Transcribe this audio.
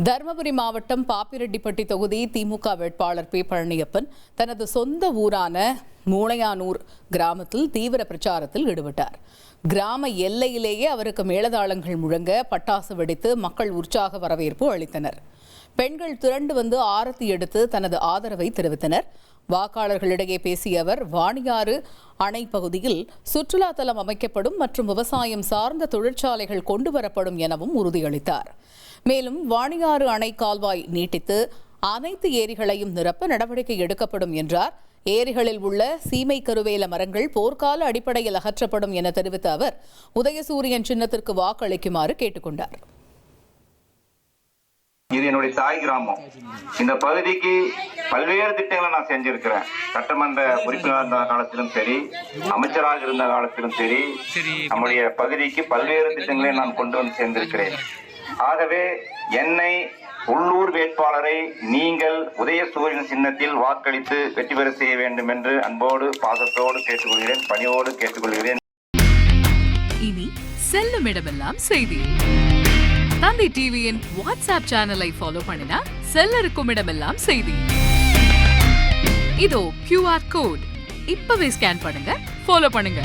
தருமபுரி மாவட்டம் பாப்பிரெட்டிப்பட்டி தொகுதி திமுக வேட்பாளர் பி. பழனியப்பன் தனது சொந்த ஊரான மூளையானூர் கிராமத்தில் தீவிர பிரச்சாரத்தில் ஈடுபட்டார். கிராம எல்லையிலேயே அவருக்கு மேளதாளங்கள் முழங்க பட்டாசு வெடித்து மக்கள் உற்சாக வரவேற்பு அளித்தனர். பெண்கள் திரண்டு வந்து ஆரத்தி எடுத்து தனது ஆதரவை தெரிவித்தனர். வாக்காளர்களிடையே பேசிய அவர் வாணியாறு அணை பகுதியில் சுற்றுலா தலம் அமைக்கப்படும் மற்றும் விவசாயம் சார்ந்த தொழிற்சாலைகள் கொண்டுவரப்படும் எனவும் உறுதியளித்தார். மேலும் வாணியாறு அணை கால்வாய் நீட்டித்து அனைத்து ஏரிகளையும் நிரப்ப நடவடிக்கை எடுக்கப்படும் என்றார். ஏரிகளில் உள்ள சீமை கருவேல மரங்கள் போர்க்கால அடிப்படையில் அகற்றப்படும் என தெரிவித்த அவர் உதயசூரியன் சின்னத்திற்கு வாக்களிக்குமாறு கேட்டுக்கொண்டார். இது என்னுடைய தாய் கிராமம். இந்த பகுதிக்கு பல்வேறு திட்டங்களை நான் செஞ்சிருக்கிறேன். சட்டமன்ற உறுப்பினர் இருந்த காலத்திலும் சரி, அமைச்சராக இருந்த காலத்திலும் சரி, நம்முடைய பகுதிக்கு பல்வேறு திட்டங்களை நான் கொண்டு வந்து சேர்ந்திருக்கிறேன். ஆகவே என்னை உள்ளூர் வேட்பாளரை நீங்கள் உதயசூரியன் சின்னத்தில் வாக்களித்து வெற்றி பெற செய்ய வேண்டும் என்று அன்போடு பாசத்தோடு கேட்டுக்கொள்கிறேன், பணியோடு கேட்டுக்கொள்கிறேன். இனி செல்லும் இடமெல்லாம் செய்தி. தந்தி டிவியின் வாட்ஸ்அப் சேனலை ஃபாலோ பண்ணினா செல்ல இருக்கும் இடமெல்லாம் செய்தி. இதோ QR கோட் இப்பவே ஸ்கேன் பண்ணுங்க, ஃபாலோ பண்ணுங்க.